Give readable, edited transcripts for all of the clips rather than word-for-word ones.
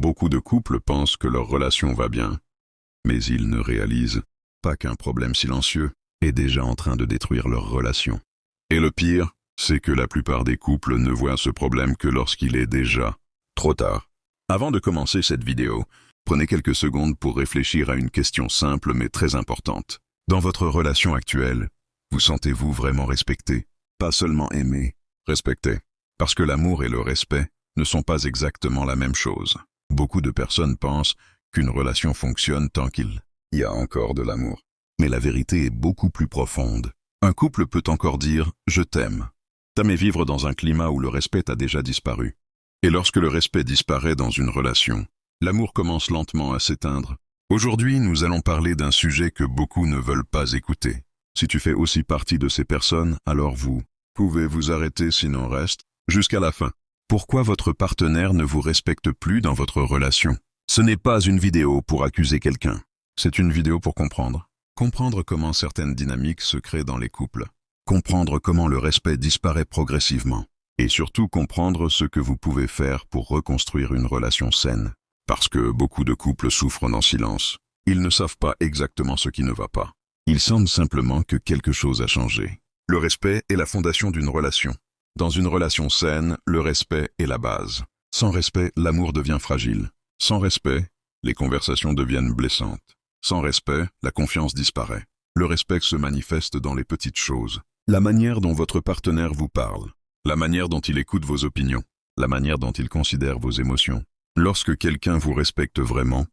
Beaucoup de couples pensent que leur relation va bien, mais ils ne réalisent pas qu'un problème silencieux est déjà en train de détruire leur relation. Et le pire, c'est que la plupart des couples ne voient ce problème que lorsqu'il est déjà trop tard. Avant de commencer cette vidéo, prenez quelques secondes pour réfléchir à une question simple mais très importante. Dans votre relation actuelle, vous sentez-vous vraiment respecté? Pas seulement aimé, respecté. Parce que l'amour et le respect ne sont pas exactement la même chose. Beaucoup de personnes pensent qu'une relation fonctionne tant qu'il y a encore de l'amour. Mais la vérité est beaucoup plus profonde. Un couple peut encore dire « je t'aime ». Mais vivre dans un climat où le respect a déjà disparu. Et lorsque le respect disparaît dans une relation, l'amour commence lentement à s'éteindre. Aujourd'hui, nous allons parler d'un sujet que beaucoup ne veulent pas écouter. Si tu fais aussi partie de ces personnes, alors vous pouvez vous arrêter sinon reste jusqu'à la fin. Pourquoi votre partenaire ne vous respecte plus dans votre relation? Ce n'est pas une vidéo pour accuser quelqu'un. C'est une vidéo pour comprendre. Comprendre comment certaines dynamiques se créent dans les couples. Comprendre comment le respect disparaît progressivement. Et surtout comprendre ce que vous pouvez faire pour reconstruire une relation saine. Parce que beaucoup de couples souffrent en silence. Ils ne savent pas exactement ce qui ne va pas. Ils sentent simplement que quelque chose a changé. Le respect est la fondation d'une relation. Dans une relation saine, le respect est la base. Sans respect, l'amour devient fragile. Sans respect, les conversations deviennent blessantes. Sans respect, la confiance disparaît. Le respect se manifeste dans les petites choses. La manière dont votre partenaire vous parle. La manière dont il écoute vos opinions. La manière dont il considère vos émotions. Lorsque quelqu'un vous respecte vraiment,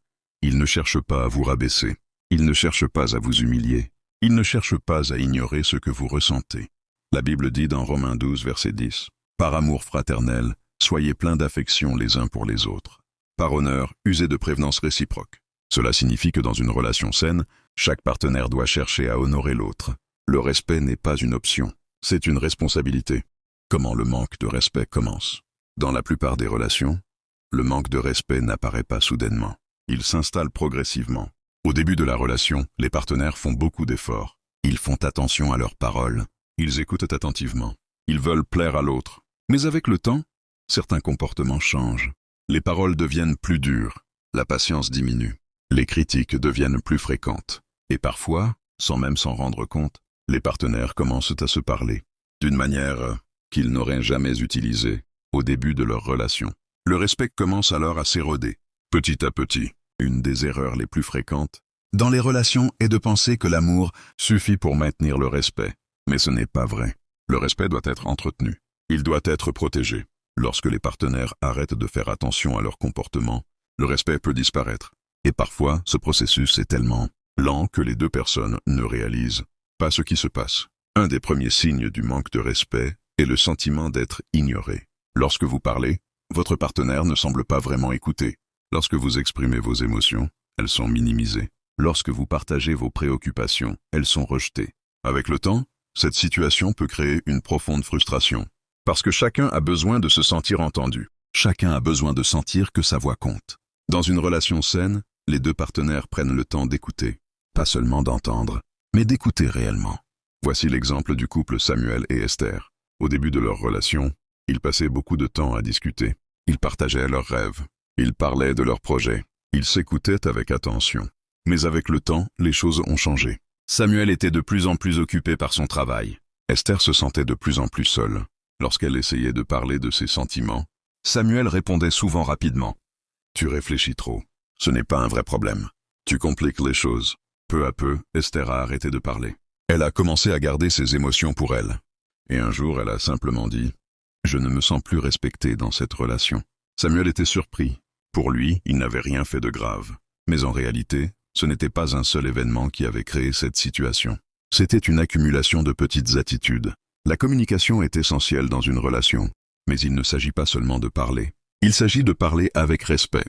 il ne cherche pas à vous rabaisser. Il ne cherche pas à vous humilier. Il ne cherche pas à ignorer ce que vous ressentez. La Bible dit dans Romains 12, verset 10, « Par amour fraternel, soyez pleins d'affection les uns pour les autres. Par honneur, usez de prévenance réciproque. » Cela signifie que dans une relation saine, chaque partenaire doit chercher à honorer l'autre. Le respect n'est pas une option, c'est une responsabilité. Comment le manque de respect commence? Dans la plupart des relations, le manque de respect n'apparaît pas soudainement. Il s'installe progressivement. Au début de la relation, les partenaires font beaucoup d'efforts. Ils font attention à leurs paroles. Ils écoutent attentivement. Ils veulent plaire à l'autre. Mais avec le temps, certains comportements changent. Les paroles deviennent plus dures. La patience diminue. Les critiques deviennent plus fréquentes. Et parfois, sans même s'en rendre compte, les partenaires commencent à se parler d'une manière qu'ils n'auraient jamais utilisée au début de leur relation. Le respect commence alors à s'éroder, petit à petit. Une des erreurs les plus fréquentes dans les relations est de penser que l'amour suffit pour maintenir le respect. Mais ce n'est pas vrai. Le respect doit être entretenu. Il doit être protégé. Lorsque les partenaires arrêtent de faire attention à leur comportement, le respect peut disparaître. Et parfois, ce processus est tellement lent que les deux personnes ne réalisent pas ce qui se passe. Un des premiers signes du manque de respect est le sentiment d'être ignoré. Lorsque vous parlez, votre partenaire ne semble pas vraiment écouter. Lorsque vous exprimez vos émotions, elles sont minimisées. Lorsque vous partagez vos préoccupations, elles sont rejetées. Avec le temps, cette situation peut créer une profonde frustration. Parce que chacun a besoin de se sentir entendu. Chacun a besoin de sentir que sa voix compte. Dans une relation saine, les deux partenaires prennent le temps d'écouter. Pas seulement d'entendre, mais d'écouter réellement. Voici l'exemple du couple Samuel et Esther. Au début de leur relation, ils passaient beaucoup de temps à discuter. Ils partageaient leurs rêves. Ils parlaient de leurs projets. Ils s'écoutaient avec attention. Mais avec le temps, les choses ont changé. Samuel était de plus en plus occupé par son travail. Esther se sentait de plus en plus seule. Lorsqu'elle essayait de parler de ses sentiments, Samuel répondait souvent rapidement. « Tu réfléchis trop. Ce n'est pas un vrai problème. Tu compliques les choses. » Peu à peu, Esther a arrêté de parler. Elle a commencé à garder ses émotions pour elle. Et un jour, elle a simplement dit « Je ne me sens plus respectée dans cette relation. » Samuel était surpris. Pour lui, il n'avait rien fait de grave. Mais en réalité, ce n'était pas un seul événement qui avait créé cette situation. C'était une accumulation de petites attitudes. La communication est essentielle dans une relation, mais il ne s'agit pas seulement de parler. Il s'agit de parler avec respect.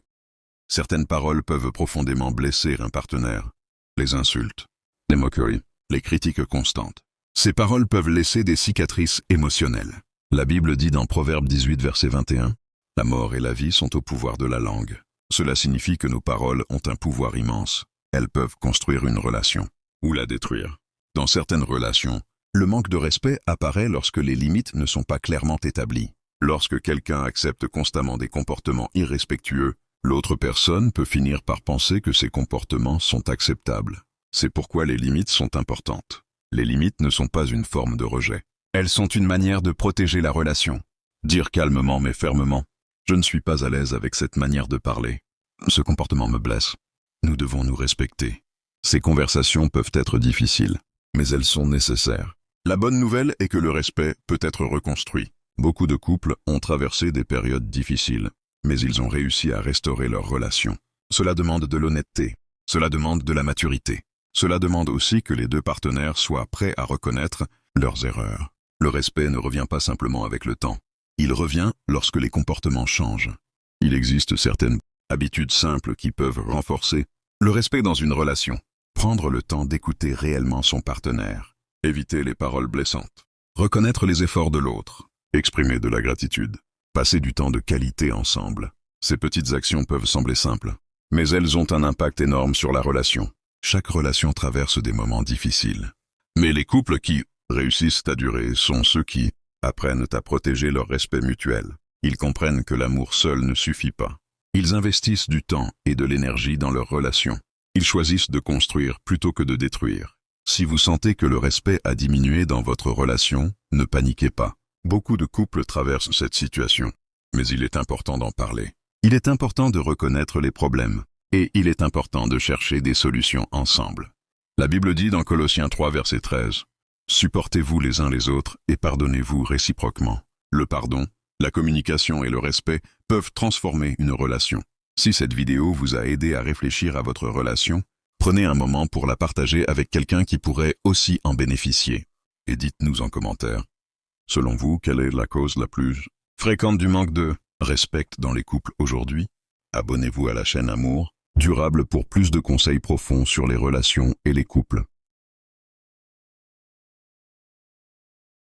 Certaines paroles peuvent profondément blesser un partenaire. Les insultes, les moqueries, les critiques constantes. Ces paroles peuvent laisser des cicatrices émotionnelles. La Bible dit dans Proverbe 18, verset 21, « La mort et la vie sont au pouvoir de la langue. » Cela signifie que nos paroles ont un pouvoir immense. Elles peuvent construire une relation ou la détruire. Dans certaines relations, le manque de respect apparaît lorsque les limites ne sont pas clairement établies. Lorsque quelqu'un accepte constamment des comportements irrespectueux, L'autre personne peut finir par penser que ses comportements sont acceptables. C'est pourquoi les limites sont importantes. Les limites ne sont pas une forme de rejet. Elles sont une manière de protéger la relation. Dire calmement mais fermement « Je ne suis pas à l'aise avec cette manière de parler. Ce comportement me blesse. Nous devons nous respecter. » Ces conversations peuvent être difficiles, mais elles sont nécessaires. La bonne nouvelle est que le respect peut être reconstruit. Beaucoup de couples ont traversé des périodes difficiles, mais ils ont réussi à restaurer leur relation. Cela demande de l'honnêteté. Cela demande de la maturité. Cela demande aussi que les deux partenaires soient prêts à reconnaître leurs erreurs. Le respect ne revient pas simplement avec le temps. Il revient lorsque les comportements changent. Il existe certaines habitudes simples qui peuvent renforcer le respect dans une relation. Prendre le temps d'écouter réellement son partenaire. Éviter les paroles blessantes. Reconnaître les efforts de l'autre. Exprimer de la gratitude. Passer du temps de qualité ensemble. Ces petites actions peuvent sembler simples, mais elles ont un impact énorme sur la relation. Chaque relation traverse des moments difficiles. Mais les couples qui réussissent à durer sont ceux qui apprennent à protéger leur respect mutuel. Ils comprennent que l'amour seul ne suffit pas. Ils investissent du temps et de l'énergie dans leur relation. Ils choisissent de construire plutôt que de détruire. Si vous sentez que le respect a diminué dans votre relation, ne paniquez pas. Beaucoup de couples traversent cette situation, mais il est important d'en parler. Il est important de reconnaître les problèmes, et il est important de chercher des solutions ensemble. La Bible dit dans Colossiens 3, verset 13, « Supportez-vous les uns les autres et pardonnez-vous réciproquement. » Le pardon, la communication et le respect peuvent transformer une relation. Si cette vidéo vous a aidé à réfléchir à votre relation, prenez un moment pour la partager avec quelqu'un qui pourrait aussi en bénéficier. Et dites-nous en commentaire. Selon vous, quelle est la cause la plus fréquente du manque de respect dans les couples aujourd'hui? Abonnez-vous à la chaîne Amour Durable pour plus de conseils profonds sur les relations et les couples.